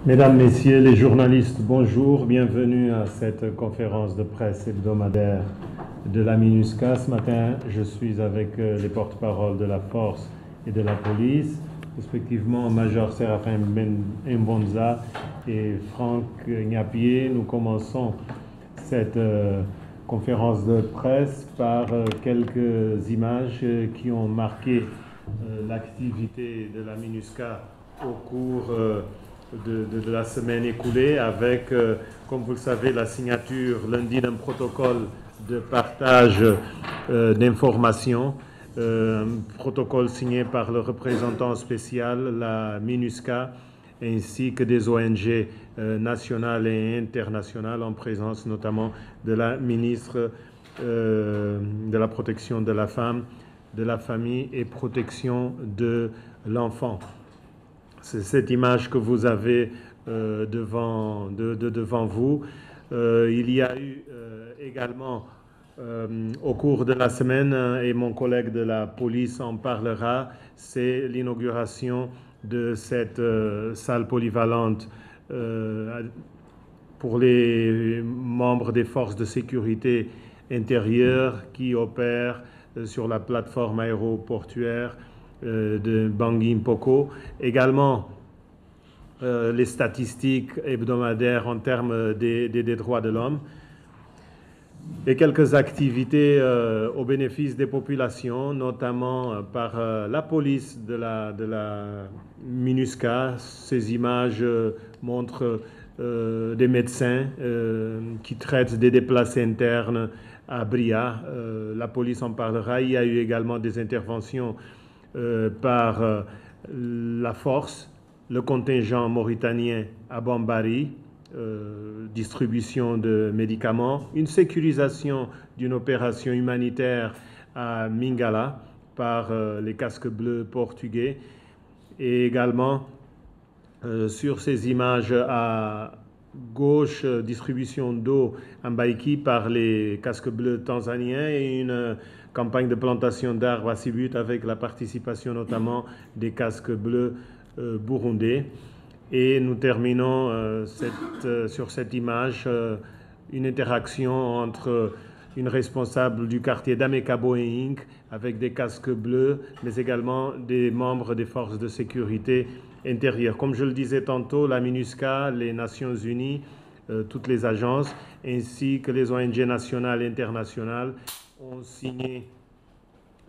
Mesdames, Messieurs les journalistes, bonjour, bienvenue à cette conférence de presse hebdomadaire de la MINUSCA. Ce matin, je suis avec les porte-paroles de la force et de la police, respectivement Major Séraphin Mbonza et Franck Gnapier. Nous commençons cette conférence de presse par quelques images qui ont marqué l'activité de la MINUSCA au cours de la semaine écoulée avec, comme vous le savez, la signature lundi d'un protocole de partage d'informations, un protocole signé par le représentant spécial, la MINUSCA, ainsi que des ONG nationales et internationales en présence notamment de la ministre de la protection de la femme, de la famille et protection de l'enfant. C'est cette image que vous avez devant vous. Il y a eu également au cours de la semaine, et mon collègue de la police en parlera, c'est l'inauguration de cette salle polyvalente pour les membres des forces de sécurité intérieure qui opèrent sur la plateforme aéroportuaire de Bangui Mpoko. Également, les statistiques hebdomadaires en termes des droits de l'homme et quelques activités au bénéfice des populations, notamment par la police de la MINUSCA. Ces images montrent des médecins qui traitent des déplacés internes à Bria. La police en parlera. Il y a eu également des interventions par la force, le contingent mauritanien à Bambari, distribution de médicaments, une sécurisation d'une opération humanitaire à Mingala par les casques bleus portugais, et également sur ces images à gauche, distribution d'eau en Baïki par les casques bleus tanzaniens et une campagne de plantation d'arbres à Sibut avec la participation notamment des casques bleus burundais. Et nous terminons sur cette image une interaction entre une responsable du quartier d'Amekabo avec des casques bleus, mais également des membres des forces de sécurité intérieure. Comme je le disais tantôt, la MINUSCA, les Nations Unies, toutes les agences, ainsi que les ONG nationales et internationales ont signé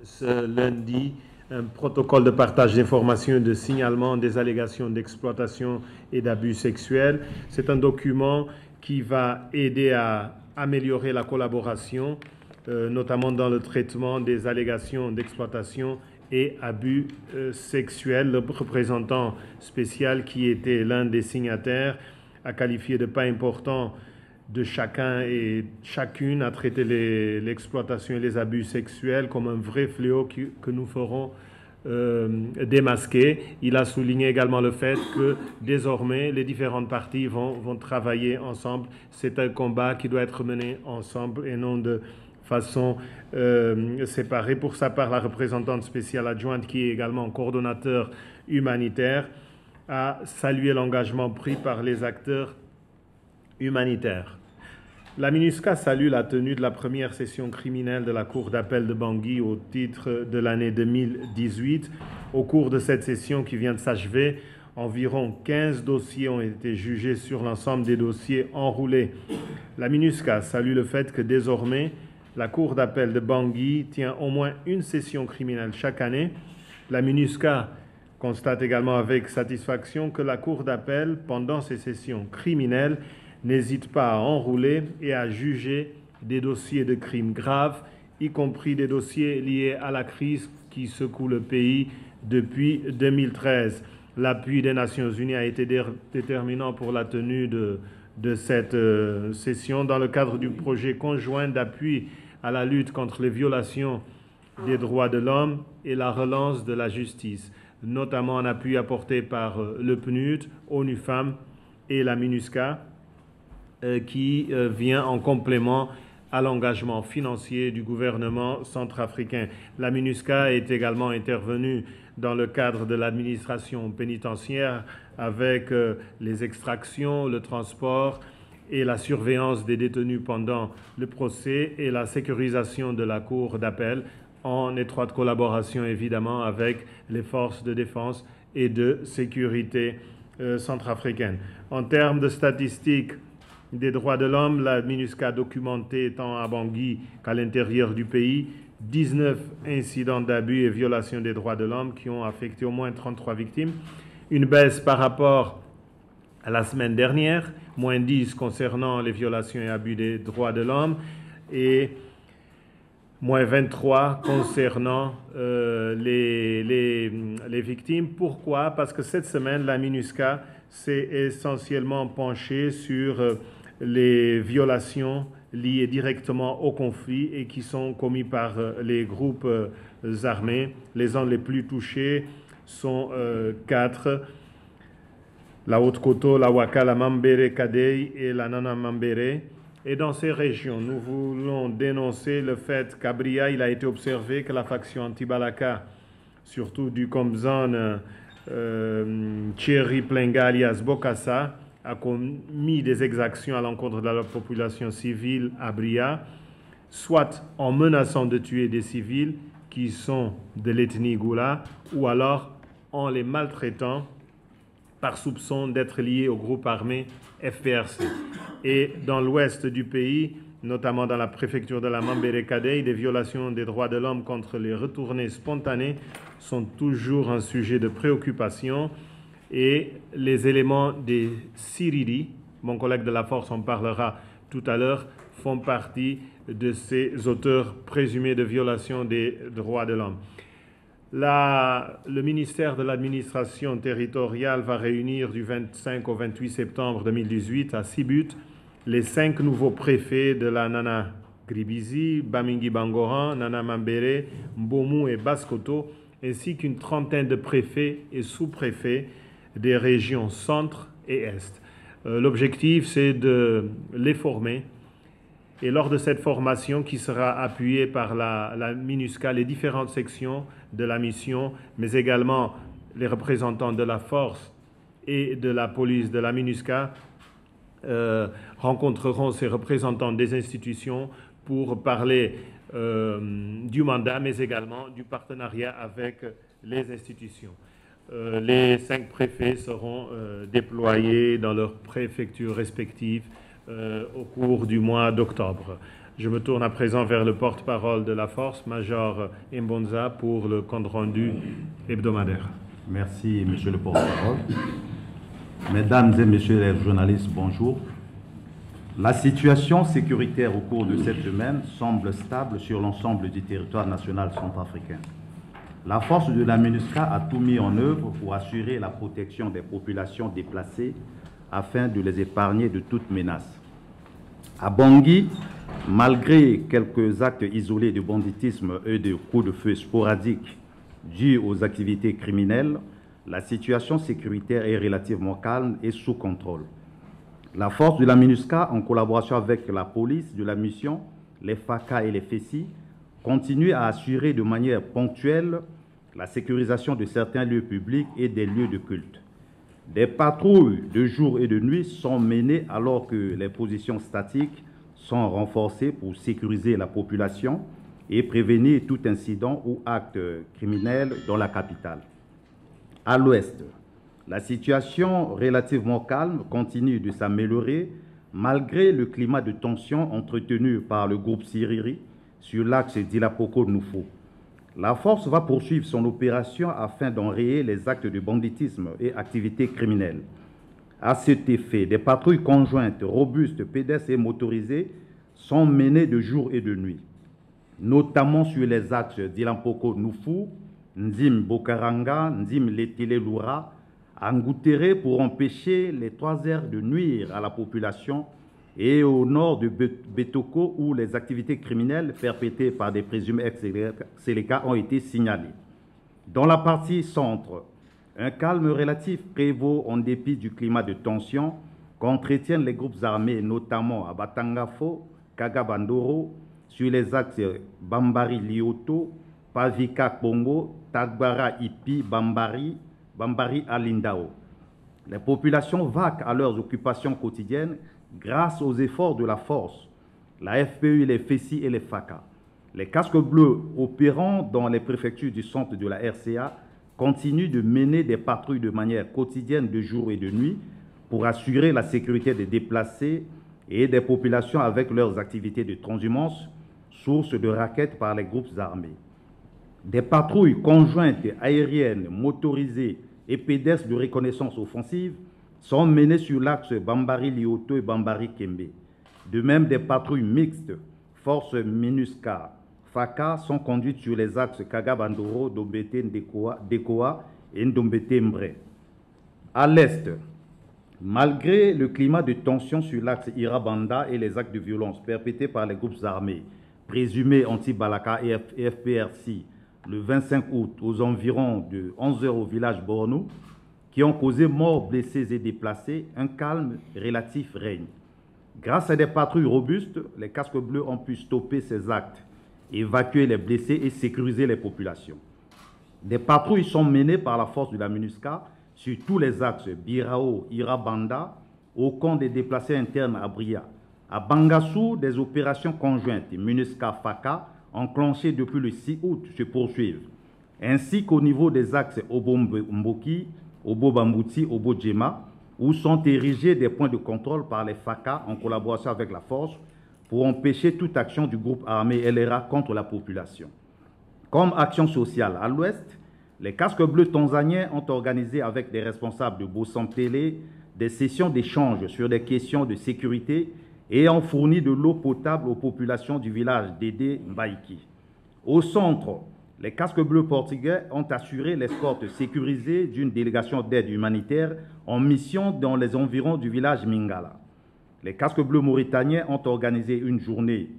ce lundi un protocole de partage d'informations et de signalement des allégations d'exploitation et d'abus sexuels. C'est un document qui va aider à améliorer la collaboration, notamment dans le traitement des allégations d'exploitation et abus sexuels. Le représentant spécial, qui était l'un des signataires, a qualifié de pas important de chacun et chacune à traiter l'exploitation et les abus sexuels comme un vrai fléau que nous ferons démasquer. Il a souligné également le fait que désormais les différentes parties vont travailler ensemble. C'est un combat qui doit être mené ensemble et non de façon séparée. Pour sa part, la représentante spéciale adjointe, qui est également coordonnateur humanitaire, a salué l'engagement pris par les acteurs humanitaire. La MINUSCA salue la tenue de la première session criminelle de la Cour d'appel de Bangui au titre de l'année 2018. Au cours de cette session qui vient de s'achever, environ 15 dossiers ont été jugés sur l'ensemble des dossiers enroulés. La MINUSCA salue le fait que désormais, la Cour d'appel de Bangui tient au moins une session criminelle chaque année. La MINUSCA constate également avec satisfaction que la Cour d'appel, pendant ces sessions criminelles, n'hésite pas à enrouler et à juger des dossiers de crimes graves, y compris des dossiers liés à la crise qui secoue le pays depuis 2013. L'appui des Nations Unies a été déterminant pour la tenue de cette session dans le cadre du projet conjoint d'appui à la lutte contre les violations des droits de l'homme et la relance de la justice, notamment un appui apporté par le PNUD, ONU Femmes et la MINUSCA, qui vient en complément à l'engagement financier du gouvernement centrafricain. La MINUSCA est également intervenue dans le cadre de l'administration pénitentiaire avec les extractions, le transport et la surveillance des détenus pendant le procès et la sécurisation de la cour d'appel en étroite collaboration évidemment avec les forces de défense et de sécurité centrafricaines. En termes de statistiques des droits de l'homme, la MINUSCA a documenté tant à Bangui qu'à l'intérieur du pays 19 incidents d'abus et violations des droits de l'homme qui ont affecté au moins 33 victimes. Une baisse par rapport à la semaine dernière, moins 10 concernant les violations et abus des droits de l'homme et moins 23 concernant les victimes. Pourquoi? Parce que cette semaine, la MINUSCA s'est essentiellement penchée sur les violations liées directement au conflit et qui sont commis par les groupes armés. Les zones les plus touchées sont 4. La Haute-Koto, la Waka, la Mambere Kadei et la Nana Mambere. Et dans ces régions, nous voulons dénoncer le fait qu'à Bria, il a été observé que la faction anti-Balaka, surtout du Komzan Thierry Plenga alias Bokassa, a commis des exactions à l'encontre de la population civile à Bria, soit en menaçant de tuer des civils qui sont de l'ethnie Goula, ou alors en les maltraitant par soupçon d'être liés au groupe armé FPRC. Et dans l'ouest du pays, notamment dans la préfecture de la Mambere Kadei, des violations des droits de l'homme contre les retournés spontanés sont toujours un sujet de préoccupation. Et les éléments des Siridi, mon collègue de la force en parlera tout à l'heure, font partie de ces auteurs présumés de violation des droits de l'homme. Le ministère de l'administration territoriale va réunir du 25 au 28 septembre 2018 à Sibut les 5 nouveaux préfets de la Nana Gribizi, Bamingi Bangoran, Nana Mambere, Mbomu et Baskoto, ainsi qu'une trentaine de préfets et sous-préfets des régions centre et est. L'objectif, c'est de les former. Et lors de cette formation qui sera appuyée par la MINUSCA, les différentes sections de la mission, mais également les représentants de la force et de la police de la MINUSCA, rencontreront ces représentants des institutions pour parler du mandat, mais également du partenariat avec les institutions. Les 5 préfets seront déployés dans leurs préfectures respectives au cours du mois d'octobre. Je me tourne à présent vers le porte-parole de la force, Major Mbonza, pour le compte-rendu hebdomadaire. Merci, monsieur le porte-parole. Mesdames et messieurs les journalistes, bonjour. La situation sécuritaire au cours de cette semaine semble stable sur l'ensemble du territoire national centrafricain. La force de la MINUSCA a tout mis en œuvre pour assurer la protection des populations déplacées afin de les épargner de toute menace. À Bangui, malgré quelques actes isolés de banditisme et de coups de feu sporadiques dus aux activités criminelles, la situation sécuritaire est relativement calme et sous contrôle. La force de la MINUSCA, en collaboration avec la police de la mission, les FACA et les FESI, continue à assurer de manière ponctuelle la sécurisation de certains lieux publics et des lieux de culte. Des patrouilles de jour et de nuit sont menées alors que les positions statiques sont renforcées pour sécuriser la population et prévenir tout incident ou acte criminel dans la capitale. À l'ouest, la situation relativement calme continue de s'améliorer malgré le climat de tension entretenu par le groupe Siriri sur l'axe Dilapoko-Noufo. La force va poursuivre son opération afin d'enrayer les actes de banditisme et activités criminelles. À cet effet, des patrouilles conjointes robustes, pédestres et motorisées sont menées de jour et de nuit, notamment sur les axes Dilampoko-Noufou, Nzim-Bokaranga, Nzim-Letele-Loura, Angoutere pour empêcher les 3 heures de nuire à la population et au nord de Betoko où les activités criminelles perpétrées par des présumés ex-Séléka ont été signalées. Dans la partie centre, un calme relatif prévaut en dépit du climat de tension qu'entretiennent les groupes armés, notamment à Batangafo, Kagabandoro, sur les axes Bambari-Lioto, Pavika-Kongo, Tagbara-Ipi, Bambari-Alindao. Les populations vaquent à leurs occupations quotidiennes grâce aux efforts de la force, la FPU, les FESI et les FACA. Les casques bleus opérant dans les préfectures du centre de la RCA continuent de mener des patrouilles de manière quotidienne de jour et de nuit pour assurer la sécurité des déplacés et des populations avec leurs activités de transhumance, source de raquettes par les groupes armés. Des patrouilles conjointes aériennes, motorisées et pédestres de reconnaissance offensive sont menées sur l'axe Bambari-Lioto et Bambari-Kembe. De même, des patrouilles mixtes, forces MINUSCA, FACA, sont conduites sur les axes Kagabandoro, Ndombete, Dekoa et Ndombete Mbre. À l'est, malgré le climat de tension sur l'axe Irabanda et les actes de violence perpétrés par les groupes armés, présumés anti-Balaka et FPRC, le 25 août, aux environs de 11 h au village Bornou, qui ont causé morts, blessés et déplacés, un calme relatif règne. Grâce à des patrouilles robustes, les casques bleus ont pu stopper ces actes, évacuer les blessés et sécuriser les populations. Des patrouilles sont menées par la force de la MINUSCA sur tous les axes Birao, Irabanda, au camp des déplacés internes à Bria. À Bangassou, des opérations conjointes MINUSCA-FACA enclenchées depuis le 6 août se poursuivent, ainsi qu'au niveau des axes Obo-Mboki, Obo-Bambouti, Obo-Djema, où sont érigés des points de contrôle par les FACA en collaboration avec la force pour empêcher toute action du groupe armé LRA contre la population. Comme action sociale à l'ouest, les casques bleus tanzaniens ont organisé avec des responsables de Bossam-Télé des sessions d'échange sur des questions de sécurité et ont fourni de l'eau potable aux populations du village d'Édé Mbaïki. Au centre, les casques bleus portugais ont assuré l'escorte sécurisée d'une délégation d'aide humanitaire en mission dans les environs du village Mingala. Les casques bleus mauritaniens ont organisé une journée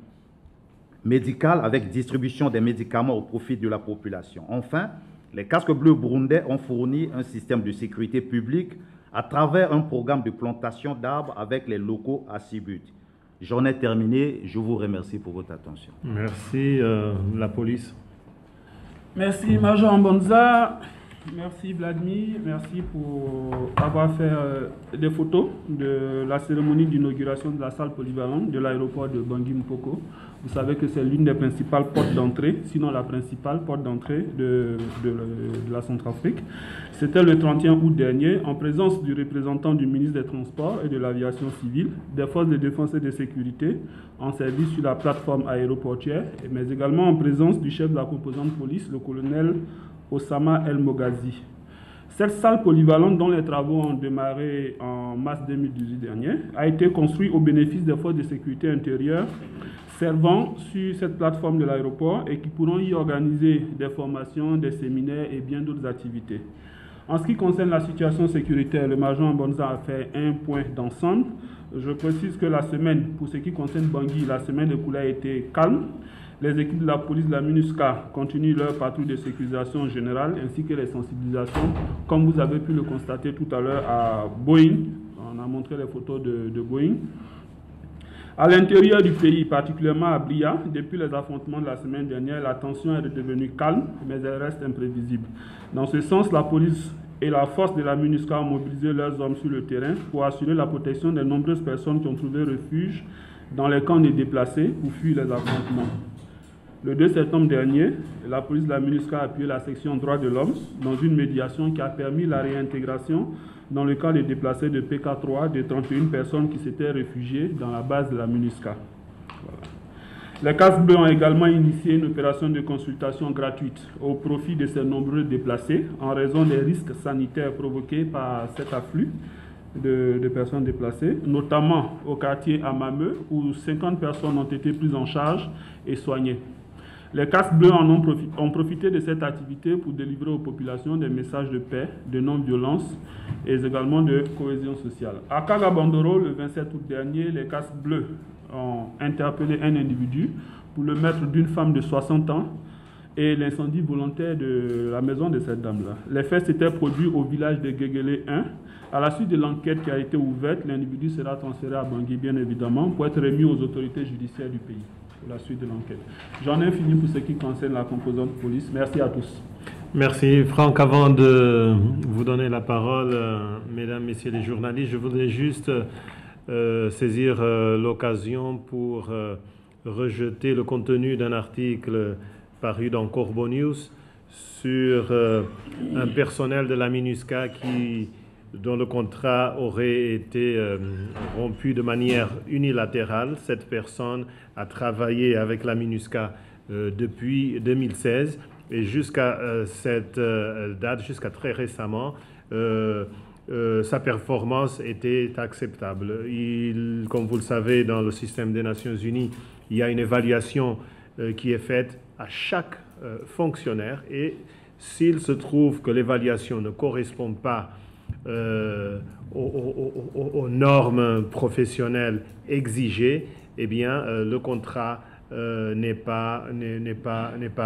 médicale avec distribution des médicaments au profit de la population. Enfin, les casques bleus burundais ont fourni un système de sécurité publique à travers un programme de plantation d'arbres avec les locaux à Sibut. J'en ai terminé. Je vous remercie pour votre attention. Merci, la police. Merci, Major Mbonza. Merci, Vladimir. Merci pour avoir fait des photos de la cérémonie d'inauguration de la salle polyvalente de l'aéroport de Bangui Mpoko. Vous savez que c'est l'une des principales portes d'entrée, sinon la principale porte d'entrée de la Centrafrique. C'était le 31 août dernier, en présence du représentant du ministre des Transports et de l'Aviation civile, des forces de défense et de sécurité en service sur la plateforme aéroportuaire, mais également en présence du chef de la composante police, le colonel Osama El Mogazi. Cette salle polyvalente, dont les travaux ont démarré en mars 2018 dernier, a été construite au bénéfice des forces de sécurité intérieure servant sur cette plateforme de l'aéroport et qui pourront y organiser des formations, des séminaires et bien d'autres activités. En ce qui concerne la situation sécuritaire, le Major Mbonza a fait un point d'ensemble. Je précise que la semaine, pour ce qui concerne Bangui, la semaine écoulée a été calme. Les équipes de la police de la MINUSCA continuent leur patrouille de sécurisation générale ainsi que les sensibilisations, comme vous avez pu le constater tout à l'heure à Boeing. On a montré les photos de Boeing. À l'intérieur du pays, particulièrement à Bria, depuis les affrontements de la semaine dernière, la tension est devenue calme, mais elle reste imprévisible. Dans ce sens, la police et la force de la MINUSCA ont mobilisé leurs hommes sur le terrain pour assurer la protection des nombreuses personnes qui ont trouvé refuge dans les camps des déplacés pour fuir les affrontements. Le 2 septembre dernier, la police de la MINUSCA a appuyé la section droits de l'homme dans une médiation qui a permis la réintégration dans le cas des déplacés de PK3 de 31 personnes qui s'étaient réfugiées dans la base de la MINUSCA. Voilà. Les casques bleus ont également initié une opération de consultation gratuite au profit de ces nombreux déplacés en raison des risques sanitaires provoqués par cet afflux de personnes déplacées, notamment au quartier Amameu où 50 personnes ont été prises en charge et soignées. Les casques bleus ont profité de cette activité pour délivrer aux populations des messages de paix, de non-violence et également de cohésion sociale. À Kagabandoro, le 27 août dernier, les casques bleus ont interpellé un individu pour le meurtre d'une femme de 60 ans et l'incendie volontaire de la maison de cette dame-là. Les faits s'étaient produits au village de Guéguélé 1. À la suite de l'enquête qui a été ouverte, l'individu sera transféré à Bangui, bien évidemment, pour être remis aux autorités judiciaires du pays. La suite de l'enquête. J'en ai fini pour ce qui concerne la composante police. Merci à tous. Merci. Franck, avant de vous donner la parole, mesdames, messieurs les journalistes, je voudrais juste saisir l'occasion pour rejeter le contenu d'un article paru dans Corbo News sur un personnel de la MINUSCA dont le contrat aurait été rompu de manière unilatérale. Cette personne a travaillé avec la MINUSCA depuis 2016 et jusqu'à cette date, jusqu'à très récemment, sa performance était acceptable. Comme vous le savez, dans le système des Nations Unies, il y a une évaluation qui est faite à chaque fonctionnaire et s'il se trouve que l'évaluation ne correspond pas aux normes professionnelles exigées, eh bien, le contrat n'est pas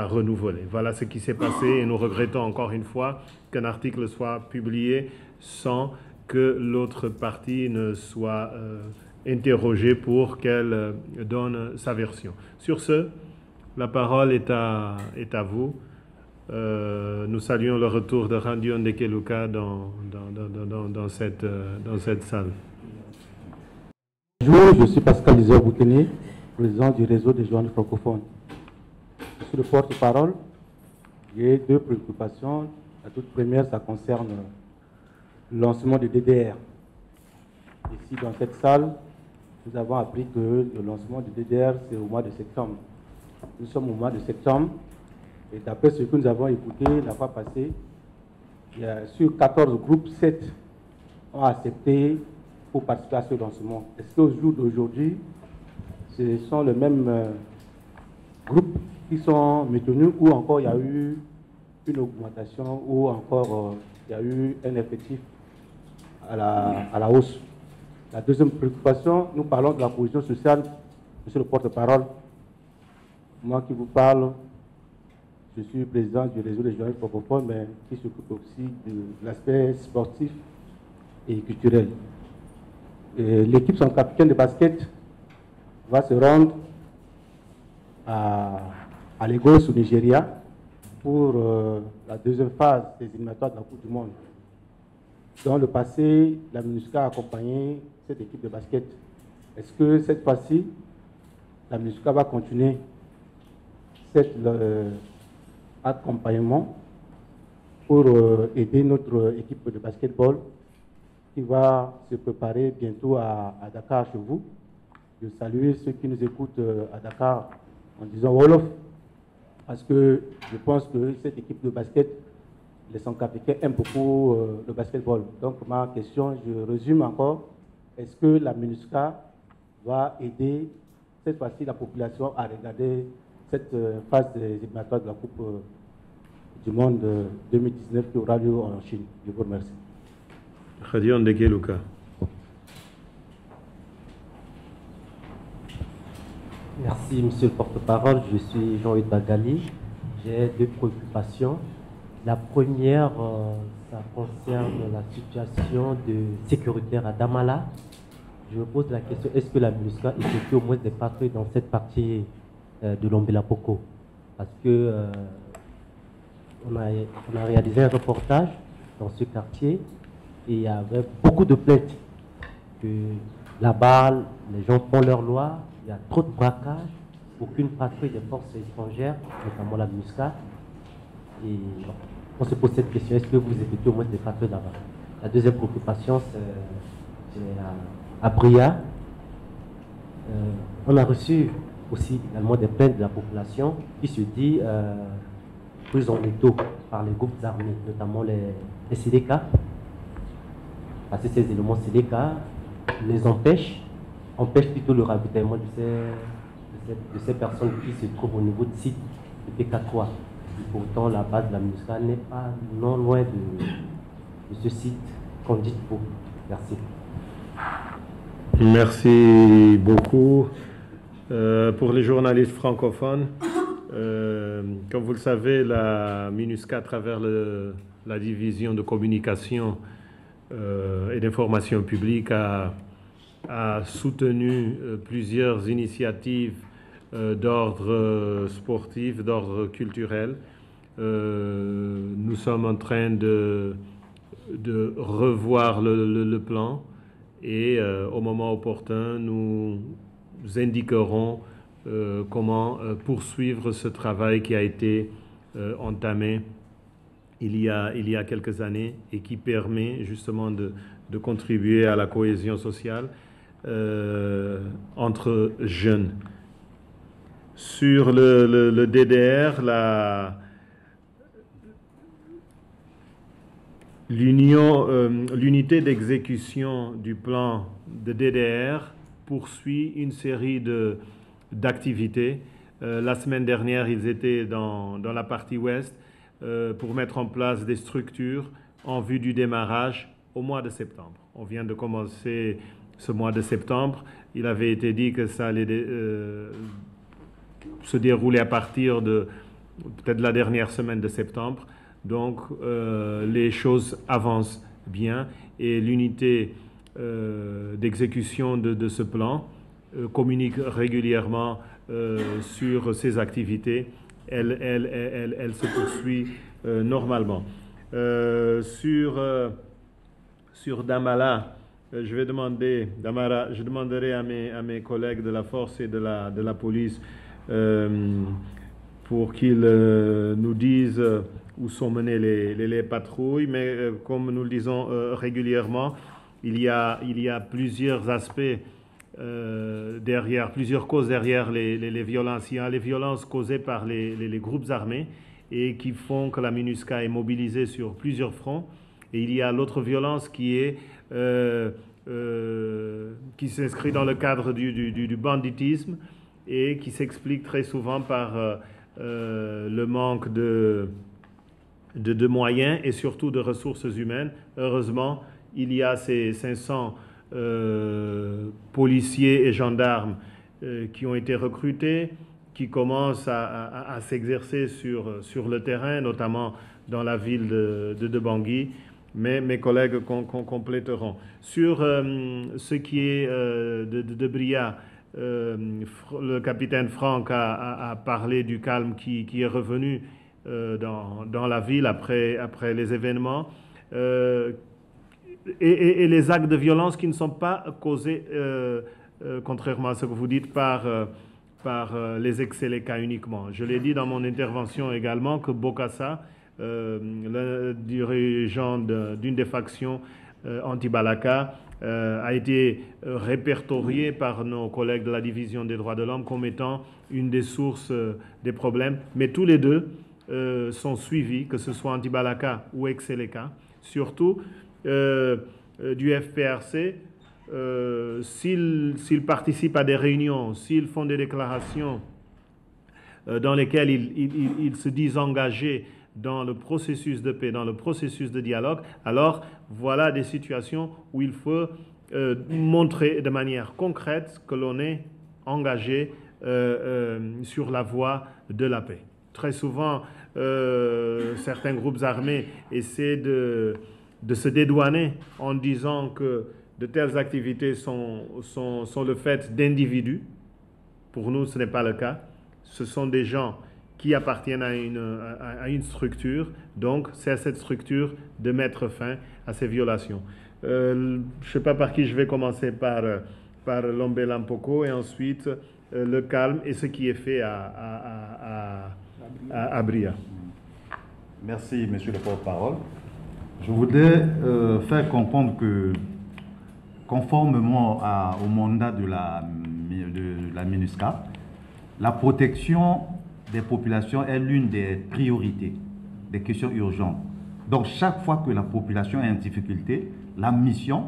renouvelé. Voilà ce qui s'est passé et nous regrettons encore une fois qu'un article soit publié sans que l'autre partie ne soit interrogée pour qu'elle donne sa version. Sur ce, la parole est à vous. Nous saluons le retour de Randion Dekeluka dans cette salle. Bonjour, je suis Pascal Lizor-Boutene, président du réseau des journalistes francophones. Je suis le porte-parole. J'ai deux préoccupations. La toute première, ça concerne le lancement du DDR. Ici, dans cette salle, nous avons appris que le lancement du DDR, c'est au mois de septembre. Nous sommes au mois de septembre. Et d'après ce que nous avons écouté la fois passée, sur 14 groupes, 7 ont accepté pour participer à ce lancement. Est-ce qu'au jour d'aujourd'hui, ce sont les mêmes groupes qui sont maintenus ou encore il y a eu une augmentation ou encore il y a eu un effectif à la hausse? La deuxième préoccupation, nous parlons de la cohésion sociale. Monsieur le porte-parole, moi qui vous parle, je suis président du réseau des journalistes francophones, mais qui s'occupe aussi de l'aspect sportif et culturel. L'équipe sans capitaine de basket va se rendre à Lagos, au Nigeria, pour la deuxième phase des éliminatoires de la Coupe du Monde. Dans le passé, la MINUSCA a accompagné cette équipe de basket. Est-ce que cette fois-ci, la MINUSCA va continuer cet accompagnement pour aider notre équipe de basketball qui va se préparer bientôt à Dakar chez vous? Je salue ceux qui nous écoutent à Dakar en disant Wolof, parce que je pense que cette équipe de basket, les Sans-Capitaines aiment beaucoup le basketball. Donc ma question, je résume encore, est-ce que la MINUSCA va aider cette fois-ci la population à regarder cette phase des éliminatoires de la Coupe du Monde 2019 qui aura lieu en Chine? Je vous remercie. Randion Dekeluka. Merci, monsieur le porte-parole. Je suis Jean-Hugues Bagali. J'ai deux préoccupations. La première, ça concerne la situation sécuritaire à Damala. Je me pose la question, est-ce que la MINUSCA effectue au moins des patrouilles dans cette partie de l'Ombela-Poko? Parce que on a réalisé un reportage dans ce quartier et il y avait beaucoup de plaintes que là-bas, les gens font leur loi, il y a trop de braquages, aucune patrouille des forces étrangères, notamment la MINUSCA. Et bon, on se pose cette question, est-ce que vous effectuez au moins des patrouilles là-bas? La deuxième préoccupation, c'est à Bria. On a reçu aussi également des plaintes de la population qui se dit prise en étau par les groupes armés, notamment les CDK. Parce que ces éléments CDK les empêchent plutôt le ravitaillement de ces personnes qui se trouvent au niveau de site de PK3. Et pourtant, la base de la MINUSCA n'est pas non loin de ce site qu'on dit pour. Merci. Merci beaucoup. Pour les journalistes francophones, comme vous le savez, la MINUSCA, à travers la division de communication et d'information publique, a soutenu plusieurs initiatives d'ordre sportif, d'ordre culturel, nous sommes en train de revoir le plan et au moment opportun, nous indiquerons comment poursuivre ce travail qui a été entamé il y a quelques années et qui permet justement de contribuer à la cohésion sociale entre jeunes. Sur le DDR, l'unité d'exécution du plan de DDR poursuit une série d'activités. La semaine dernière, ils étaient dans la partie ouest pour mettre en place des structures en vue du démarrage au mois de septembre. On vient de commencer ce mois de septembre. Il avait été dit que ça allait se dérouler à partir de peut-être la dernière semaine de septembre. Donc, les choses avancent bien et l'unité d'exécution de ce plan communique régulièrement sur ses activités. Elle se poursuit normalement. Sur Damala, je demanderai à mes collègues de la force et de la police pour qu'ils nous disent où sont menées les patrouilles, mais comme nous le disons régulièrement, il y a plusieurs aspects plusieurs causes derrière les violences. Il y a les violences causées par les groupes armés et qui font que la MINUSCA est mobilisée sur plusieurs fronts. Et il y a l'autre violence qui s'inscrit dans le cadre du banditisme et qui s'explique très souvent par le manque de moyens et surtout de ressources humaines. Heureusement, il y a ces 500 policiers et gendarmes qui ont été recrutés, qui commencent à s'exercer sur le terrain, notamment dans la ville de Bangui. Mais mes collègues compléteront. Sur ce qui est de Bria, le capitaine Franck a parlé du calme qui est revenu dans la ville après les événements et les actes de violence qui ne sont pas causés, contrairement à ce que vous dites, par les ex-Séléka uniquement. Je l'ai dit dans mon intervention également que Bokassa, le dirigeant d'une des factions anti-Balaka, a été répertorié par nos collègues de la division des droits de l'homme comme étant une des sources des problèmes. Mais tous les deux sont suivis, que ce soit anti-Balaka ou ex-Séléka, surtout du FPRC. S'ils participent à des réunions, s'ils font des déclarations dans lesquelles ils se disent engagés dans le processus de paix, dans le processus de dialogue, alors voilà des situations où il faut montrer de manière concrète que l'on est engagé sur la voie de la paix. Très souvent, certains groupes armés essaient de se dédouaner en disant que de telles activités sont le fait d'individus. Pour nous, ce n'est pas le cas. Ce sont des gens qui appartiennent à une structure. Donc, c'est à cette structure de mettre fin à ces violations. Je ne sais pas par qui je vais commencer, par Lombe Lampoko et ensuite le calme et ce qui est fait à Bria. Merci, monsieur le porte-parole. Je voudrais faire comprendre que, conformément au mandat de la MINUSCA, la protection des populations est l'une des priorités, des questions urgentes. Donc, chaque fois que la population est en difficulté, la mission,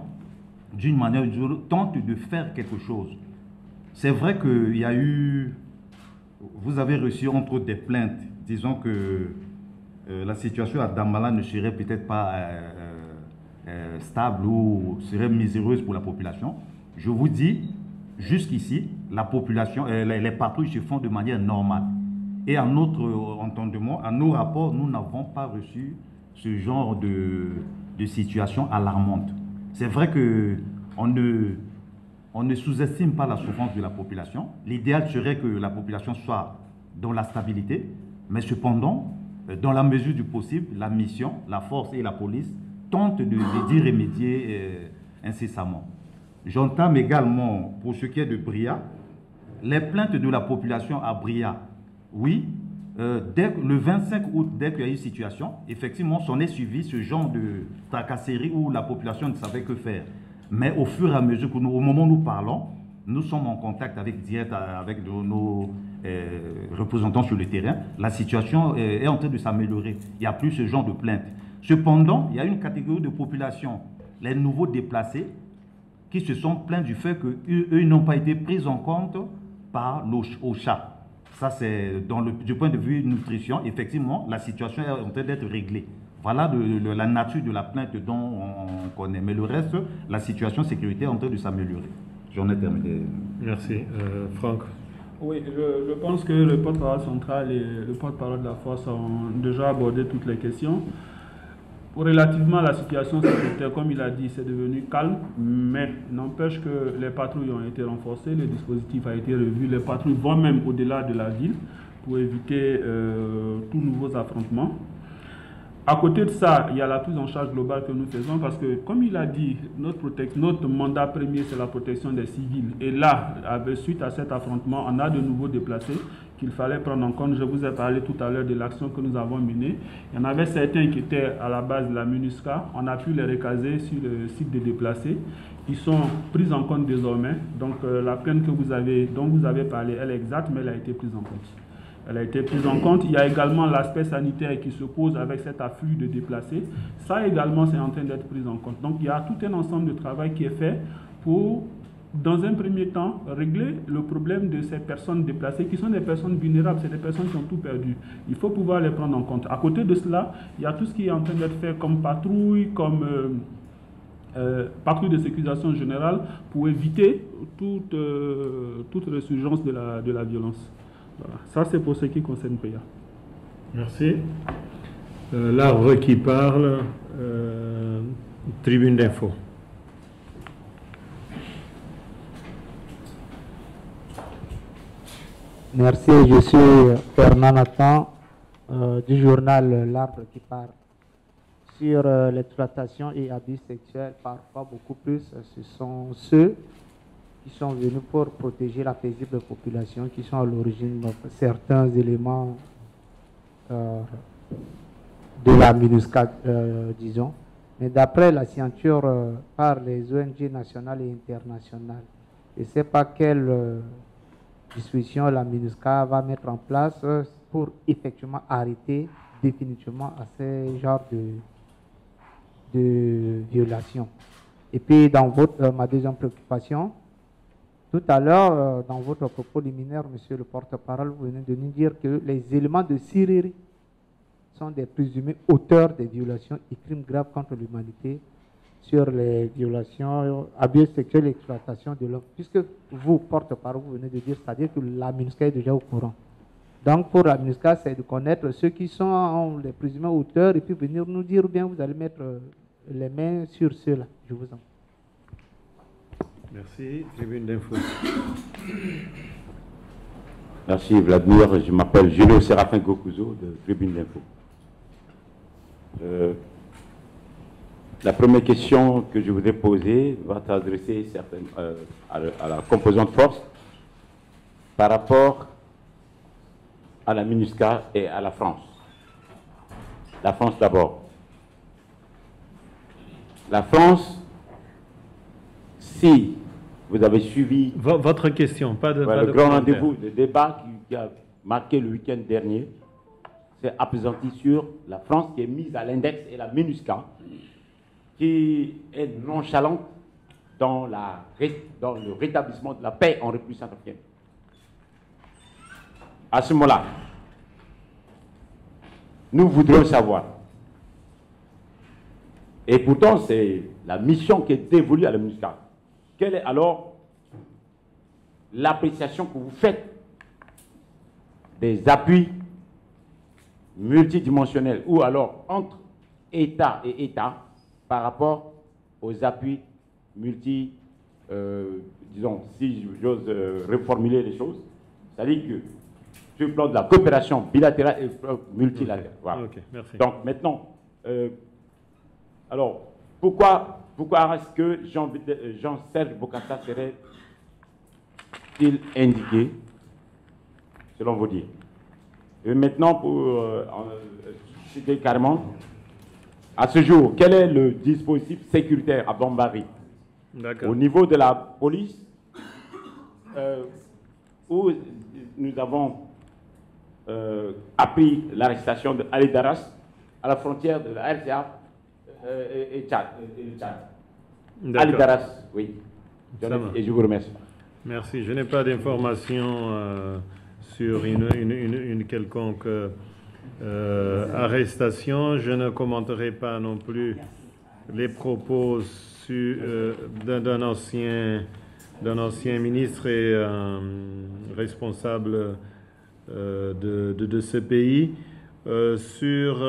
d'une manière ou d'une autre, tente de faire quelque chose. C'est vrai qu'il y a eu... Vous avez reçu entre autres des plaintes, disons que la situation à Damala ne serait peut-être pas stable ou serait miséreuse pour la population. Je vous dis, jusqu'ici, la population, les patrouilles se font de manière normale. Et à notre entendement, à nos rapports, nous n'avons pas reçu ce genre de situation alarmante. C'est vrai qu'on ne sous-estime pas la souffrance de la population. L'idéal serait que la population soit dans la stabilité, mais cependant, dans la mesure du possible, la mission, la force et la police tentent d'y remédier incessamment. J'entame également, pour ce qui est de Bria, les plaintes de la population à Bria. Oui, dès le 25 août, dès qu'il y a eu une situation, effectivement, s'en est suivi ce genre de tracasserie où la population ne savait que faire. Mais au fur et à mesure, au moment où nous parlons, nous sommes en contact direct avec nos représentants sur le terrain. La situation est en train de s'améliorer. Il n'y a plus ce genre de plainte. Cependant, il y a une catégorie de population, les nouveaux déplacés, qui se sont plaints du fait qu'eux n'ont pas été pris en compte par l'OCHA. Ça, c'est du point de vue nutrition, effectivement, la situation est en train d'être réglée. Voilà la nature de la plainte dont on connaît. Mais le reste, la situation sécuritaire est en train de s'améliorer. J'en ai terminé. Merci. Franck. Oui, je pense que le porte-parole central et le porte-parole de la force ont déjà abordé toutes les questions. Relativement à la situation sécuritaire, comme il a dit, c'est devenu calme, mais n'empêche que les patrouilles ont été renforcées, le dispositif a été revu, les patrouilles vont même au-delà de la ville pour éviter tous nouveaux affrontements. À côté de ça, il y a la prise en charge globale que nous faisons parce que, comme il a dit, notre mandat premier, c'est la protection des civils. Et là, suite à cet affrontement, on a de nouveaux déplacés qu'il fallait prendre en compte. Je vous ai parlé tout à l'heure de l'action que nous avons menée. Il y en avait certains qui étaient à la base de la MINUSCA. On a pu les recaser sur le site des déplacés. Ils sont pris en compte désormais. Donc, la plainte dont vous avez parlé, elle est exacte, mais elle a été prise en compte. Elle a été prise en compte. Il y a également l'aspect sanitaire qui se pose avec cet afflux de déplacés. Ça également, c'est en train d'être pris en compte. Donc, il y a tout un ensemble de travail qui est fait pour, dans un premier temps, régler le problème de ces personnes déplacées qui sont des personnes vulnérables, c'est des personnes qui ont tout perdu. Il faut pouvoir les prendre en compte. À côté de cela, il y a tout ce qui est en train d'être fait comme patrouille, comme patrouille de sécurisation générale pour éviter toute résurgence de la violence. Voilà. Ça, c'est pour ce qui concerne PEA. Merci. L'arbre qui parle, tribune d'info. Merci, je suis Fernand Nathan du journal L'Arbre qui parle. Sur l'exploitation et abus sexuels, parfois beaucoup plus, ce sont ceux qui sont venus pour protéger la paisible population, qui sont à l'origine de certains éléments de la MINUSCA, disons. Mais d'après la signature par les ONG nationales et internationales, je ne sais pas quelle disposition la MINUSCA va mettre en place pour effectivement arrêter définitivement à ce genre de violation. Et puis, dans ma deuxième préoccupation, tout à l'heure, dans votre propos liminaire, monsieur le porte-parole, vous venez de nous dire que les éléments de Syrie sont des présumés auteurs des violations et crimes graves contre l'humanité sur les violations, abus sexuels et exploitation de l'homme. Puisque vous, porte-parole, vous venez de dire, c'est-à-dire que la MINUSCA est déjà au courant. Donc, pour la MINUSCA, c'est de connaître ceux qui sont les présumés auteurs et puis venir nous dire, ou bien vous allez mettre les mains sur ceux-là. Je vous en prie. Merci. Tribune d'info. Merci Vladimir. Je m'appelle Julio Séraphin Gokuzo de Tribune d'info. La première question que je voudrais poser va s'adresser à la composante force par rapport à la MINUSCA et à la France. La France d'abord. La France, si vous avez suivi votre question, pas de le grand rendez-vous, le débat qui a marqué le week-end dernier, c'est appesanti sur la France qui est mise à l'index et la MINUSCA qui est nonchalante dans le rétablissement de la paix en République centrafricaine. À ce moment-là, nous voudrions savoir, et pourtant c'est la mission qui est dévolue à la MINUSCA, quelle est alors l'appréciation que vous faites des appuis multidimensionnels ou alors entre État et État par rapport aux appuis disons, si j'ose reformuler les choses, c'est-à-dire que sur le plan de la coopération bilatérale et multilatérale. Voilà. Ok, merci. Donc maintenant, alors, pourquoi est-ce que Jean-Serge Bokassa serait-il indiqué, selon vos dires? Et maintenant, pour citer carrément, à ce jour, quel est le dispositif sécuritaire à Bambari au niveau de la police, où nous avons appris l'arrestation de Ali Daras à la frontière de la RCA et Tchad. Ali Daras, oui. Et je vous remercie. Merci. Je n'ai pas d'informations sur une quelconque arrestation. Je ne commenterai pas non plus les propos d'un ancien ministre et responsable de ce pays sur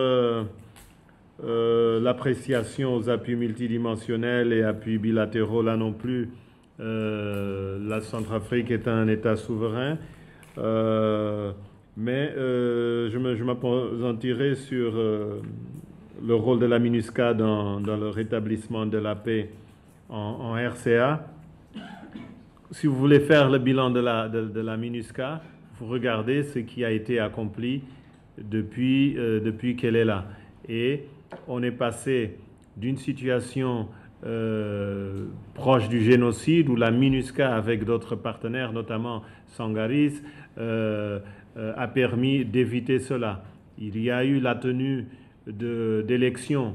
l'appréciation aux appuis multidimensionnels et appuis bilatéraux. Là non plus, la Centrafrique est un État souverain. Mais je m'appesantirai sur le rôle de la MINUSCA dans le rétablissement de la paix en RCA. Si vous voulez faire le bilan de la MINUSCA, vous regardez ce qui a été accompli depuis qu'elle est là. Et on est passé d'une situation proche du génocide où la MINUSCA, avec d'autres partenaires, notamment Sangaris, a permis d'éviter cela. Il y a eu la tenue d'élections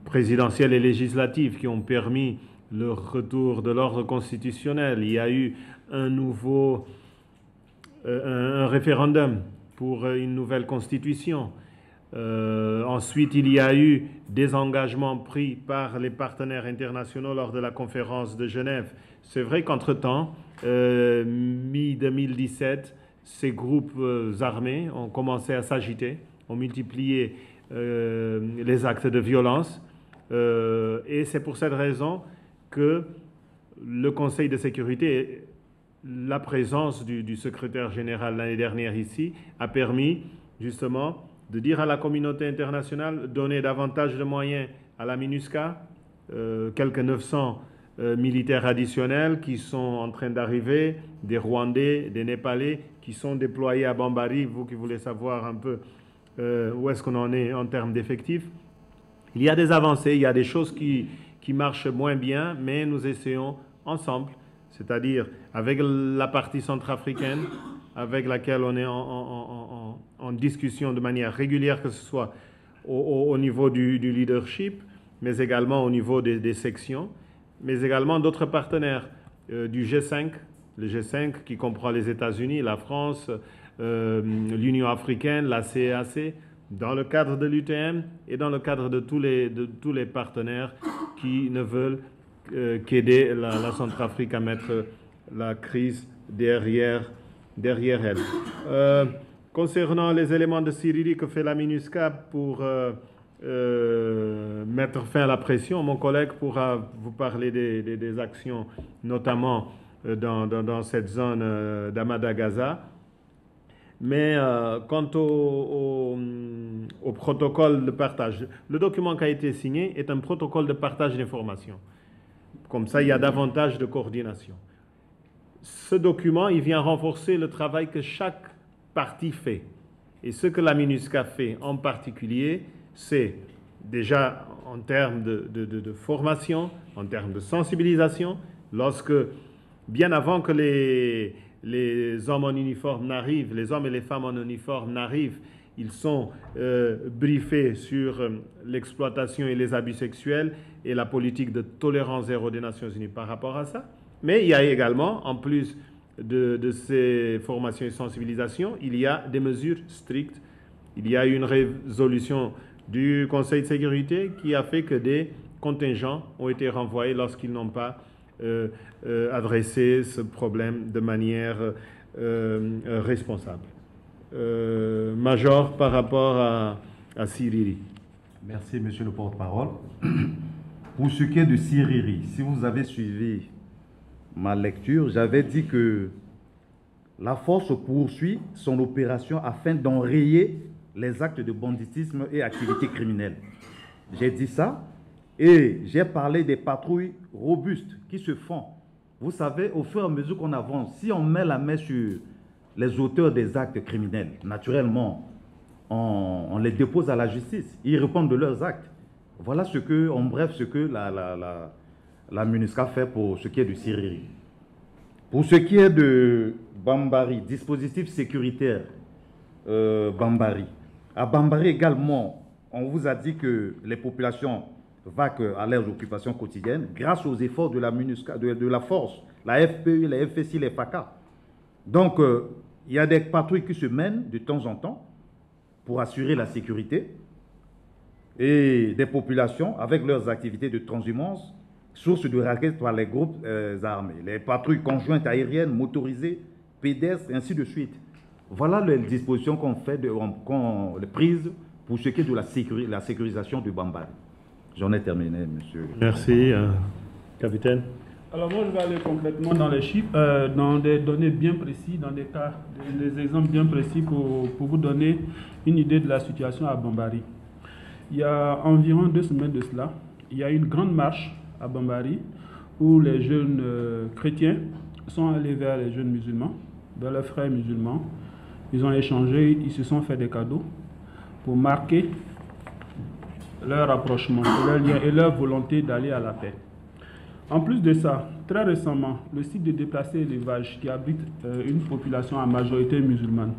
présidentielles et législatives qui ont permis le retour de l'ordre constitutionnel. Il y a eu un référendum pour une nouvelle constitution. Ensuite, il y a eu des engagements pris par les partenaires internationaux lors de la conférence de Genève. C'est vrai qu'entre-temps, mi-2017, ces groupes armés ont commencé à s'agiter, ont multiplié les actes de violence. Et c'est pour cette raison que le Conseil de sécurité, la présence du secrétaire général l'année dernière ici, a permis justement de dire à la communauté internationale, donner davantage de moyens à la MINUSCA, quelques 900 militaires additionnels qui sont en train d'arriver, des Rwandais, des Népalais, qui sont déployés à Bambari, vous qui voulez savoir un peu où est-ce qu'on en est en termes d'effectifs. Il y a des avancées, il y a des choses qui marchent moins bien, mais nous essayons ensemble, c'est-à-dire avec la partie centrafricaine, avec laquelle on est en discussion de manière régulière, que ce soit au niveau du leadership, mais également au niveau des sections, mais également d'autres partenaires du G5, le G5 qui comprend les États-Unis, la France, l'Union africaine, la CEAC, dans le cadre de l'UTM et dans le cadre de tous les partenaires qui ne veulent qu'aider la Centrafrique à mettre la crise derrière elle. Concernant les éléments de Siriri que fait la MINUSCA pour mettre fin à la pression, mon collègue pourra vous parler des actions, notamment dans cette zone d'Amada-Gaza. Mais quant au protocole de partage, le document qui a été signé est un protocole de partage d'informations. Comme ça, il y a davantage de coordination. Ce document, il vient renforcer le travail que chaque partie fait. Et ce que la MINUSCA fait en particulier, c'est déjà en termes de formation, en termes de sensibilisation, lorsque, bien avant que les hommes en uniforme n'arrivent, les hommes et les femmes en uniforme n'arrivent, ils sont briefés sur l'exploitation et les abus sexuels et la politique de tolérance zéro des Nations Unies par rapport à ça. Mais il y a également, en plus de ces formations et sensibilisations, il y a des mesures strictes. Il y a une résolution du Conseil de sécurité qui a fait que des contingents ont été renvoyés lorsqu'ils n'ont pas adressé ce problème de manière responsable. Major, par rapport à Siriri. Merci, monsieur le porte-parole. Pour ce qui est de Siriri, si vous avez suivi ma lecture, j'avais dit que la force poursuit son opération afin d'enrayer les actes de banditisme et activités criminelles. J'ai dit ça et j'ai parlé des patrouilles robustes qui se font. Vous savez, au fur et à mesure qu'on avance, si on met la main sur les auteurs des actes criminels, naturellement, on les dépose à la justice. Ils répondent de leurs actes. Voilà ce que, en bref, ce que la MINUSCA fait pour ce qui est du Siriri. Pour ce qui est de Bambari, dispositif sécuritaire Bambari. À Bambari également, on vous a dit que les populations vaquent à leurs occupations quotidiennes grâce aux efforts de la MINUSCA, de la force, la FPU, la FSI, les FACA. Donc, il y a des patrouilles qui se mènent de temps en temps pour assurer la sécurité et des populations avec leurs activités de transhumance, source de raquettes par les groupes armés, les patrouilles conjointes aériennes, motorisées, pédestres, et ainsi de suite. Voilà les dispositions qu'on fait, qu'on prise pour ce qui est de la sécurisation du Bambari. J'en ai terminé, monsieur. Merci, capitaine. Alors moi, je vais aller complètement dans les chiffres, dans des données bien précises, dans des cas, des exemples bien précis pour vous donner une idée de la situation à Bambari. Il y a environ 2 semaines de cela, il y a eu une grande marche à Bambari où les jeunes chrétiens sont allés vers les jeunes musulmans, vers leurs frères musulmans. Ils ont échangé, ils se sont fait des cadeaux pour marquer leur rapprochement, leur lien et leur volonté d'aller à la paix. En plus de ça, très récemment, le site de déplacés élevage qui abrite une population à majorité musulmane,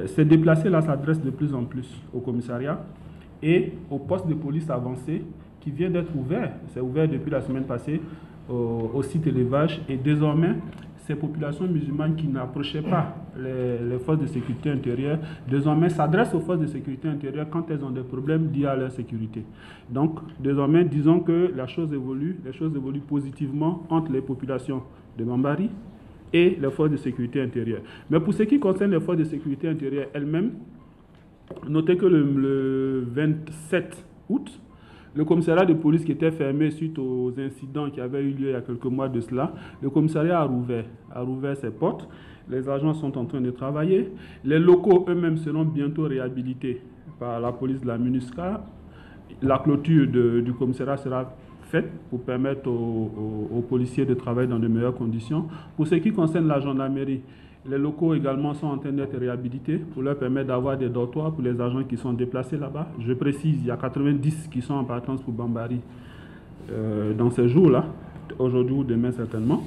ces déplacés-là s'adressent de plus en plus au commissariat et au poste de police avancé qui vient d'être ouvert. C'est ouvert depuis la semaine passée au site élevage et désormais, ces populations musulmanes qui n'approchaient pas les forces de sécurité intérieure, désormais s'adressent aux forces de sécurité intérieure quand elles ont des problèmes liés à leur sécurité. Donc, désormais, disons que les choses évoluent positivement entre les populations de Bambari et les forces de sécurité intérieure. Mais pour ce qui concerne les forces de sécurité intérieure elles-mêmes, notez que le 27 août, le commissariat de police qui était fermé suite aux incidents qui avaient eu lieu il y a quelques mois de cela, le commissariat a rouvert ses portes. Les agents sont en train de travailler. Les locaux eux-mêmes seront bientôt réhabilités par la police de la MINUSCA. La clôture du commissariat sera faite pour permettre aux policiers de travailler dans de meilleures conditions. Pour ce qui concerne la gendarmerie, les locaux également sont en train d'être réhabilités pour leur permettre d'avoir des dortoirs pour les agents qui sont déplacés là-bas. Je précise, il y a 90 qui sont en partance pour Bambari dans ces jours-là, aujourd'hui ou demain certainement.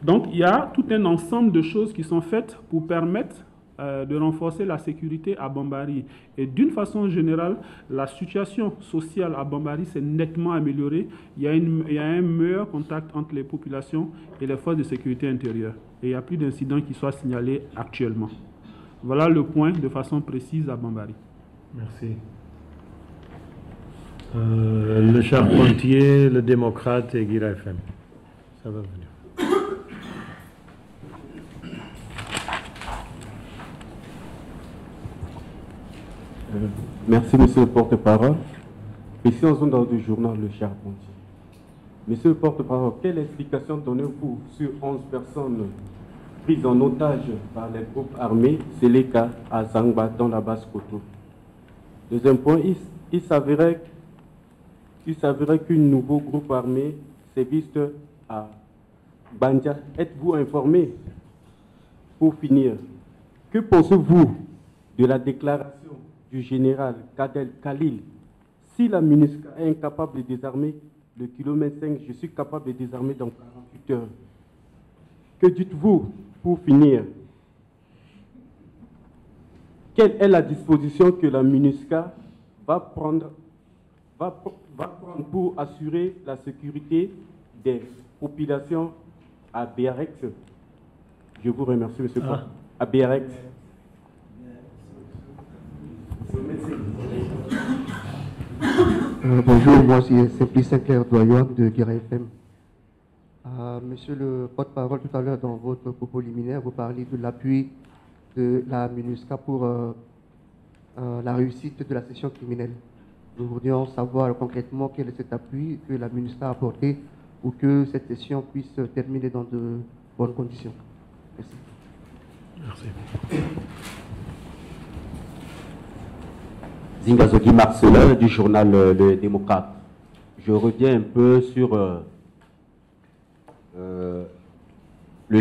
Donc il y a tout un ensemble de choses qui sont faites pour permettre de renforcer la sécurité à Bambari. Et d'une façon générale, la situation sociale à Bambari s'est nettement améliorée. Il y a un meilleur contact entre les populations et les forces de sécurité intérieure. Et il n'y a plus d'incidents qui soient signalés actuellement. Voilà le point de façon précise à Bambari. Merci. Le Charpentier, le démocrate et Guira FM. Ça va venir. Merci, monsieur le porte-parole. Ici, en dans du journal Le Charpentier. Monsieur le porte-parole, quelle explication donnez-vous sur 11 personnes prises en otage par les groupes armés Seleka à Zangba dans la basse Koto? Deuxième point, il s'avérait qu'un nouveau groupe armé séviste à Banja. Êtes-vous informé? Pour finir, que pensez-vous de la déclaration du général Kadel Khalil? Si la MINUSCA est incapable de désarmer le kilomètre 5, je suis capable de désarmer dans 48 heures. Que dites-vous pour finir? Quelle est la disposition que la MINUSCA va prendre pour assurer la sécurité des populations à Béarex? Je vous remercie, monsieur. À Béarex. Bonjour, moi c'est Pli Sinclair Doyon de Guira FM. Monsieur le porte-parole, tout à l'heure dans votre propos liminaire, vous parlez de l'appui de la MINUSCA pour la réussite de la session criminelle. Nous voudrions savoir concrètement quel est cet appui que la MINUSCA a apporté pour que cette session puisse terminer dans de bonnes conditions. Merci. Merci. Zingazogi Marcelin du journal Le Démocrate. Je reviens un peu sur le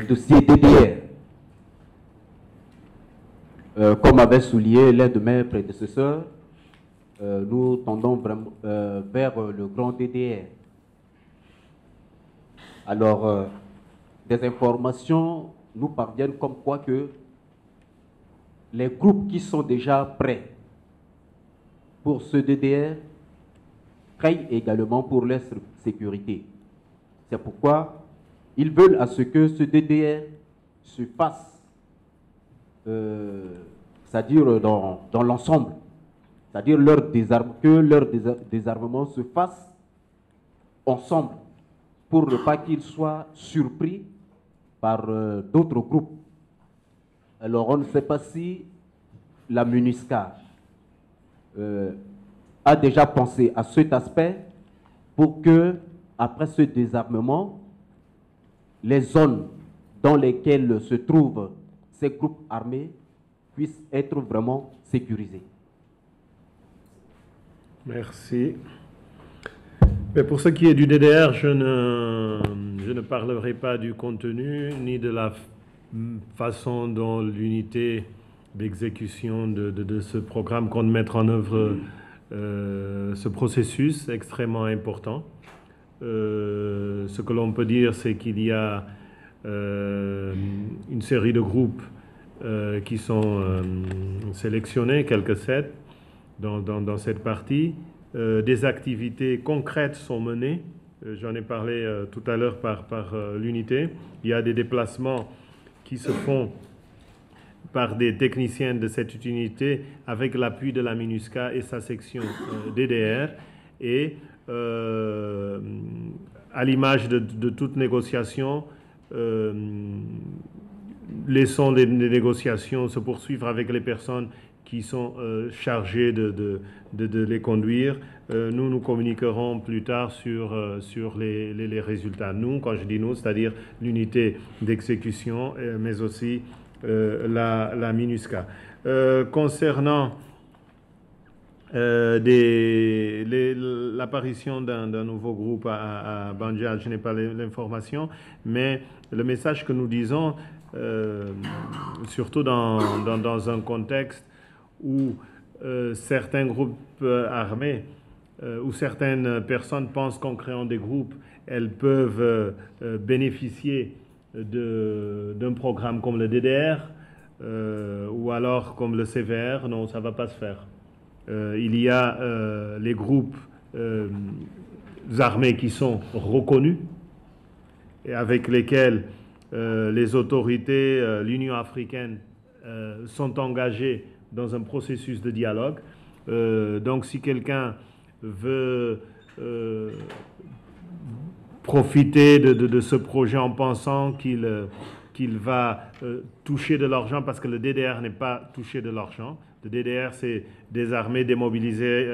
dossier DDR. Comme avait souligné l'un de mes prédécesseurs, nous tendons vraiment vers le grand DDR. Alors, des informations nous parviennent comme quoi que les groupes qui sont déjà prêts pour ce DDR craignent également pour leur sécurité. C'est pourquoi ils veulent à ce que ce DDR se fasse, c'est-à-dire dans l'ensemble, c'est-à-dire que leur désarmement se fasse ensemble pour ne pas qu'ils soient surpris par d'autres groupes. Alors on ne sait pas si la MINUSCA a déjà pensé à cet aspect pour que, après ce désarmement, les zones dans lesquelles se trouvent ces groupes armés puissent être vraiment sécurisées. Merci. Mais pour ce qui est du DDR, je ne parlerai pas du contenu ni de la façon dont l'unité d'exécution de ce programme compte mettre en œuvre ce processus extrêmement important. Ce que l'on peut dire, c'est qu'il y a une série de groupes qui sont sélectionnés, quelques 7, dans cette partie. Des activités concrètes sont menées. J'en ai parlé tout à l'heure par l'unité. Il y a des déplacements qui se font par des techniciens de cette unité avec l'appui de la MINUSCA et sa section DDR. Et à l'image de toute négociation, laissons les négociations se poursuivre avec les personnes qui sont chargées de les conduire. Nous communiquerons plus tard sur les résultats. Nous, quand je dis nous, c'est-à-dire l'unité d'exécution, mais aussi la MINUSCA. Concernant l'apparition d'un nouveau groupe à Bandia, je n'ai pas l'information, mais le message que nous disons, surtout dans un contexte où certains groupes armés où certaines personnes pensent qu'en créant des groupes, elles peuvent bénéficier d'un programme comme le DDR ou alors comme le CVR. Non, ça ne va pas se faire. Il y a les groupes armés qui sont reconnus et avec lesquels les autorités, l'Union africaine, sont engagées dans un processus de dialogue. Donc si quelqu'un veut profiter de ce projet en pensant qu'il va toucher de l'argent, parce que le DDR n'est pas touché de l'argent. Le DDR, c'est des armées démobilisées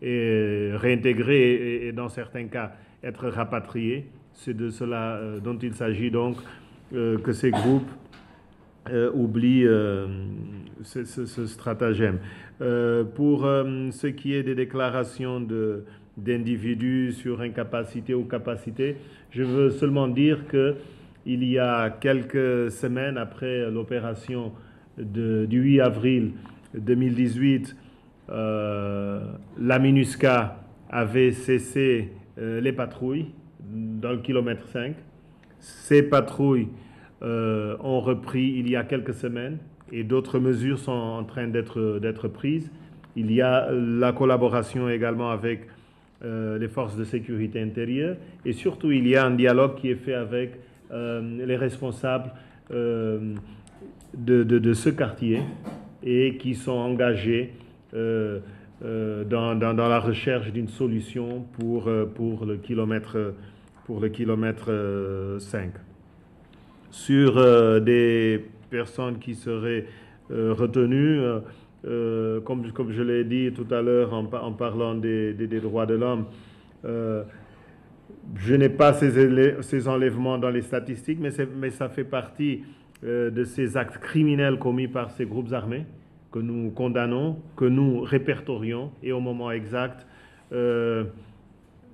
et réintégrées et dans certains cas être rapatriées. C'est de cela dont il s'agit donc, que ces groupes oublient ce stratagème. Pour ce qui est des déclarations d'individus sur incapacité ou capacité, je veux seulement dire qu'il y a quelques semaines après l'opération du 8 avril 2018, la MINUSCA avait cessé les patrouilles dans le kilomètre 5. Ces patrouilles ont repris il y a quelques semaines et d'autres mesures sont en train d'être prises. Il y a la collaboration également avec les forces de sécurité intérieure et surtout il y a un dialogue qui est fait avec les responsables de ce quartier et qui sont engagés dans la recherche d'une solution pour le kilomètre 5. Sur des personnes qui seraient retenues, comme je l'ai dit tout à l'heure en parlant des droits de l'homme, je n'ai pas ces enlèvements dans les statistiques, mais ça fait partie de ces actes criminels commis par ces groupes armés, que nous condamnons, que nous répertorions, et au moment exact,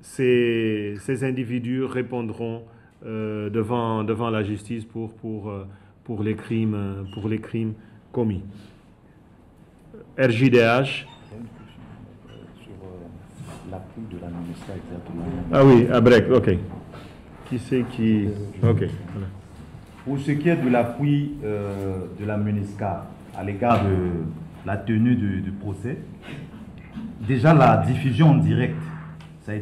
ces individus répondront devant la justice pour les crimes commis. RJDH. Sur l'appui de la MINUSCA exactement. Ah oui, à break, ok. Qui c'est qui... Ok. Voilà. Pour ce qui est de l'appui de la MINUSCA à l'égard de la tenue du procès, déjà la diffusion en direct, ça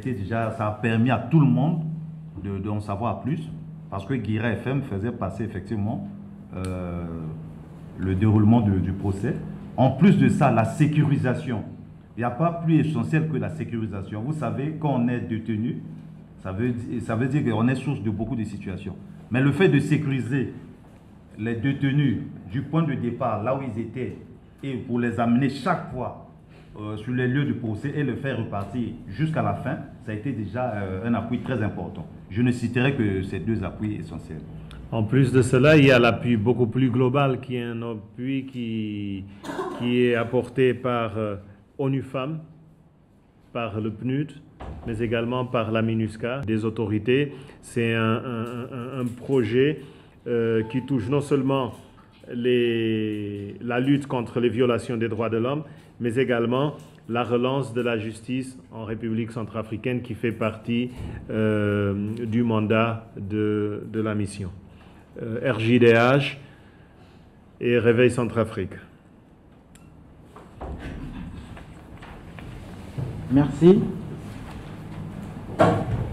a permis à tout le monde d'en savoir plus, parce que Guira FM faisait passer effectivement le déroulement du procès. En plus de ça, la sécurisation. Il n'y a pas plus essentiel que la sécurisation. Vous savez, quand on est détenu, ça veut dire qu'on est source de beaucoup de situations. Mais le fait de sécuriser les détenus du point de départ, là où ils étaient, et pour les amener chaque fois sur les lieux du procès et le faire repartir jusqu'à la fin, ça a été déjà un appui très important. Je ne citerai que ces deux appuis essentiels. En plus de cela, il y a l'appui beaucoup plus global qui est un appui qui est apporté par ONU Femmes, par le PNUD, mais également par la MINUSCA, des autorités. C'est un projet qui touche non seulement la lutte contre les violations des droits de l'homme, mais également la relance de la justice en République centrafricaine qui fait partie du mandat de la mission. RJDH et Réveil Centrafrique. Merci.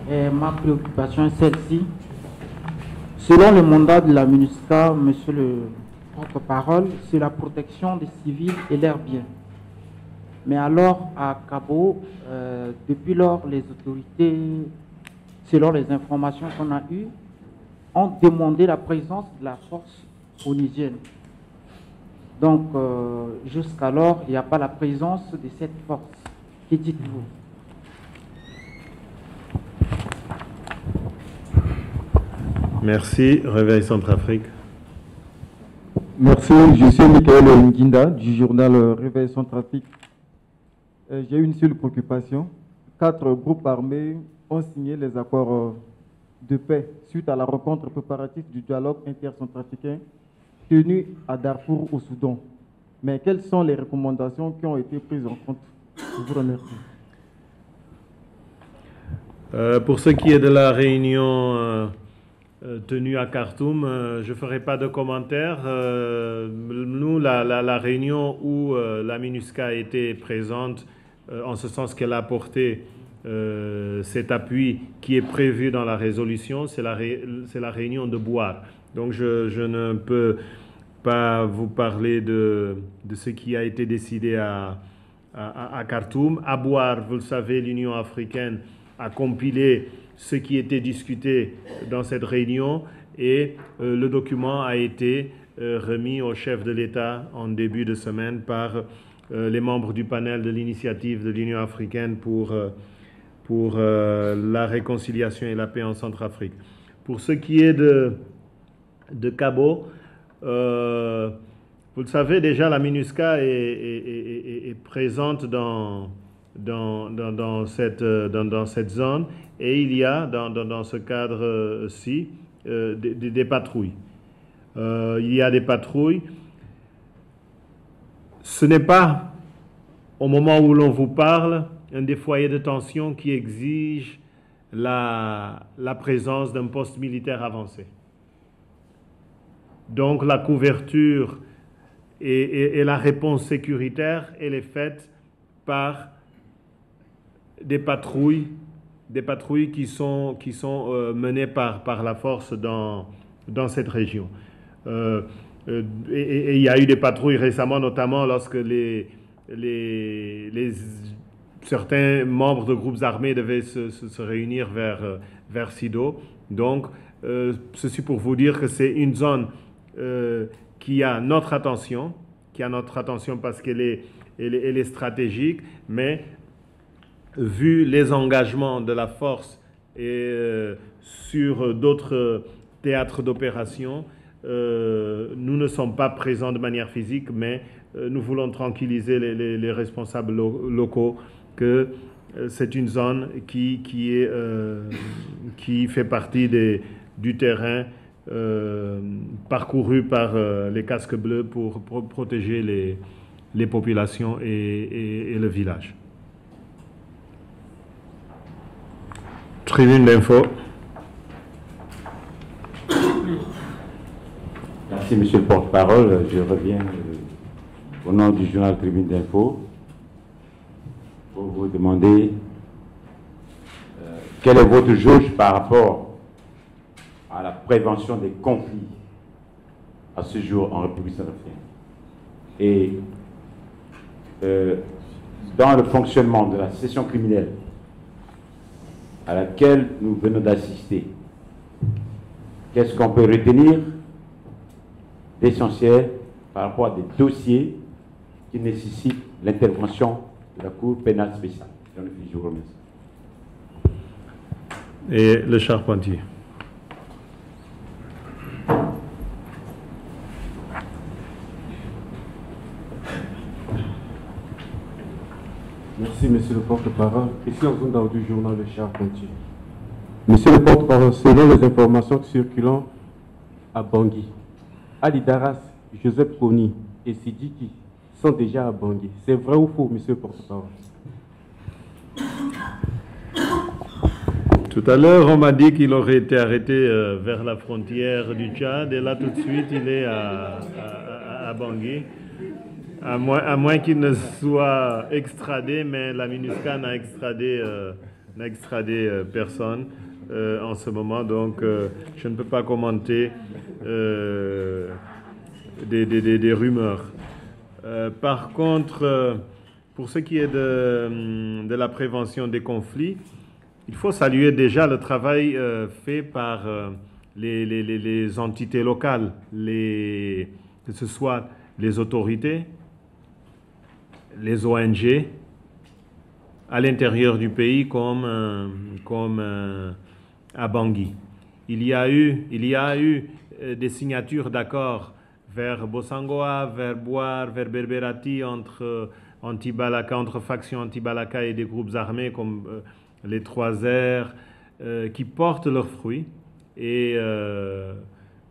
Et ma préoccupation est celle-ci. Selon le mandat de la MINUSCA, monsieur le porte-parole, c'est la protection des civils et leurs biens. Mais alors, à Cabo, depuis lors, les autorités, selon les informations qu'on a eues, ont demandé la présence de la force onusienne. Donc, jusqu'alors, il n'y a pas la présence de cette force. Que dites-vous? Merci. Réveil Centrafrique. Merci. Je suis Michael Nguinda du journal Réveil Centrafrique. J'ai une seule préoccupation. 4 groupes armés ont signé les accords de paix suite à la rencontre préparative du dialogue intercentrafricain tenu à Darfour au Soudan. Mais quelles sont les recommandations qui ont été prises en compte? Je vous remercie. Pour ce qui est de la réunion tenue à Khartoum, je ne ferai pas de commentaires. Nous, la réunion où la MINUSCA a été présente, en ce sens qu'elle a apporté cet appui qui est prévu dans la résolution, c'est la réunion de Bouar. Donc je ne peux pas vous parler de ce qui a été décidé à Khartoum. À Bouar, vous le savez, l'Union africaine a compilé ce qui était discuté dans cette réunion et le document a été remis au chef de l'État en début de semaine par les membres du panel de l'initiative de l'Union africaine pour la réconciliation et la paix en Centrafrique. Pour ce qui est de Cabo, vous le savez déjà, la MINUSCA est présente dans cette zone et il y a dans ce cadre-ci des patrouilles. Il y a des patrouilles. Ce n'est pas, au moment où l'on vous parle, un des foyers de tension qui exige la présence d'un poste militaire avancé. Donc la couverture et la réponse sécuritaire, elle est faite par des patrouilles qui sont menées par la force dans cette région. Et il y a eu des patrouilles récemment, notamment lorsque certains membres de groupes armés devaient se réunir vers Sido. Donc, ceci pour vous dire que c'est une zone qui a notre attention parce qu'elle est stratégique, mais vu les engagements de la force et sur d'autres théâtres d'opération, nous ne sommes pas présents de manière physique, mais nous voulons tranquilliser les responsables locaux que c'est une zone qui fait partie du terrain parcouru par les casques bleus pour protéger les populations et le village. Tribune d'info. Merci, monsieur le porte-parole. Je reviens au nom du journal Tribune d'Info pour vous demander quelle est votre jauge par rapport à la prévention des conflits à ce jour en République centrafricaine. Et dans le fonctionnement de la session criminelle à laquelle nous venons d'assister, qu'est-ce qu'on peut retenir d'essentiel par rapport à des dossiers qui nécessitent l'intervention de la Cour pénale spéciale? Je vous remercie. Et le charpentier. Merci, monsieur le porte-parole. Christian Zundao du journal Le Charpentier. Monsieur le porte-parole, selon les informations circulant à Bangui, Ali Daras, Joseph Kony et Sidiki sont déjà à Bangui. C'est vrai ou faux, monsieur le porte-parole? Tout à l'heure, on m'a dit qu'il aurait été arrêté vers la frontière du Tchad, et là, tout de suite, il est à Bangui. À moins qu'il ne soit extradé, mais la MINUSCA n'a extradé personne en ce moment, donc je ne peux pas commenter des rumeurs. Par contre, pour ce qui est de la prévention des conflits, il faut saluer déjà le travail fait par les entités locales, que ce soit les autorités, les ONG, à l'intérieur du pays comme à Bangui. Il y a eu des signatures d'accords vers Bossangoa, vers Boar, vers Berberati, entre factions anti-Balaka et des groupes armés comme les 3R, qui portent leurs fruits. Et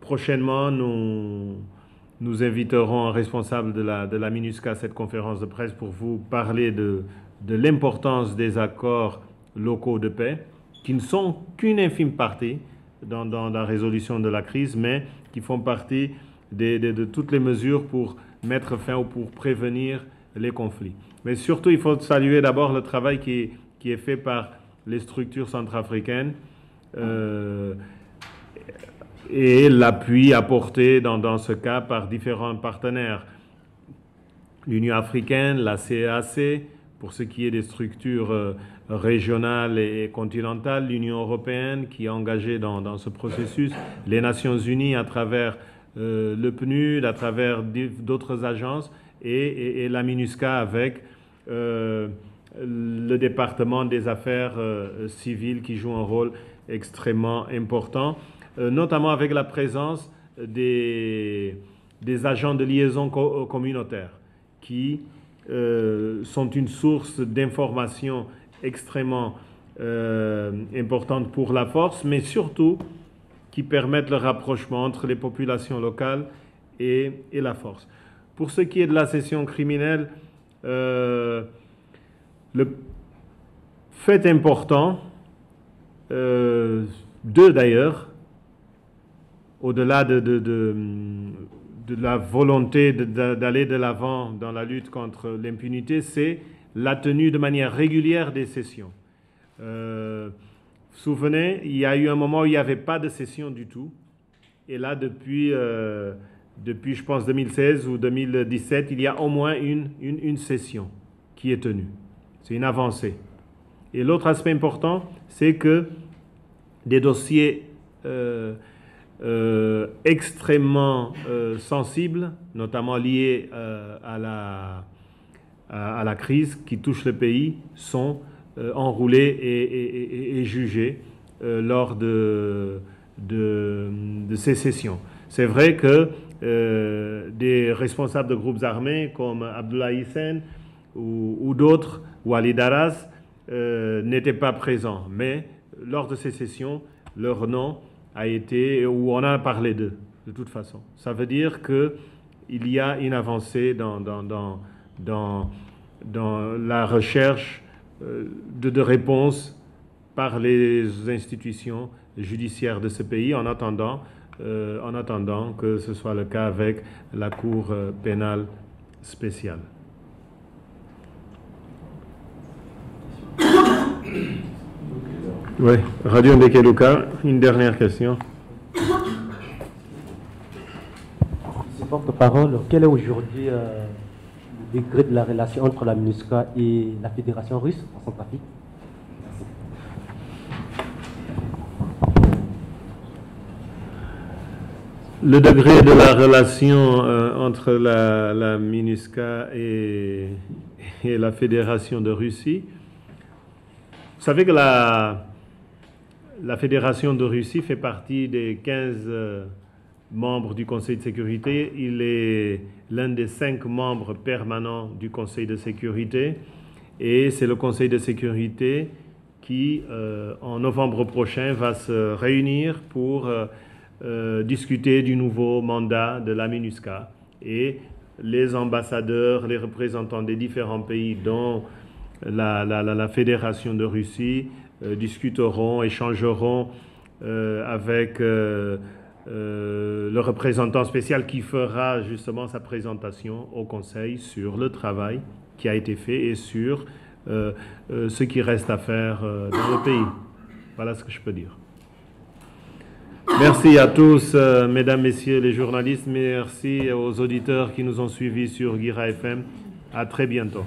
prochainement, nous inviterons un responsable de la MINUSCA à cette conférence de presse pour vous parler de l'importance des accords locaux de paix, qui ne sont qu'une infime partie dans la résolution de la crise, mais qui font partie de toutes les mesures pour mettre fin ou pour prévenir les conflits. Mais surtout, il faut saluer d'abord le travail qui est fait par les structures centrafricaines et l'appui apporté dans ce cas par différents partenaires. L'Union africaine, la CEAC, pour ce qui est des structures régionales et continentales, l'Union européenne qui est engagée dans ce processus, les Nations unies à travers le PNUD, à travers d'autres agences, et la MINUSCA avec le département des affaires civiles qui joue un rôle extrêmement important, notamment avec la présence des agents de liaison communautaire qui sont une source d'information extrêmement importante pour la force, mais surtout qui permettent le rapprochement entre les populations locales et la force. Pour ce qui est de la session criminelle, le fait important, deux d'ailleurs, au-delà de la volonté d'aller de l'avant dans la lutte contre l'impunité, c'est la tenue de manière régulière des sessions. Vous vous souvenez, il y a eu un moment où il n'y avait pas de session du tout. Et là, depuis je pense, 2016 ou 2017, il y a au moins une session qui est tenue. C'est une avancée. Et l'autre aspect important, c'est que des dossiers extrêmement sensibles, notamment liés à la crise qui touche le pays, sont enroulés et jugés lors de ces sessions. C'est vrai que des responsables de groupes armés comme Abdullah Hissène ou d'autres, ou Ali Daras, n'étaient pas présents. Mais lors de ces sessions, leur nom a été, ou on a parlé d'eux, de toute façon. Ça veut dire qu'il y a une avancée dans la recherche de réponses par les institutions judiciaires de ce pays en attendant que ce soit le cas avec la Cour pénale spéciale. Oui, Radio Ndekeluka, une dernière question. Monsieur porte-parole, quel est aujourd'hui le degré de la relation entre la MINUSCA et la Fédération russe en Centrafrique? Le degré de la relation entre la MINUSCA et la Fédération de Russie. Vous savez que la Fédération de Russie fait partie des 15 membres du Conseil de sécurité. Il est l'un des 5 membres permanents du Conseil de sécurité. Et c'est le Conseil de sécurité qui, en novembre prochain, va se réunir pour discuter du nouveau mandat de la MINUSCA. Et les ambassadeurs, les représentants des différents pays, dont la Fédération de Russie, discuteront, échangeront avec le représentant spécial qui fera justement sa présentation au Conseil sur le travail qui a été fait et sur ce qui reste à faire dans le pays. Voilà ce que je peux dire. Merci à tous, mesdames, messieurs les journalistes. Merci aux auditeurs qui nous ont suivis sur Guira FM. À très bientôt.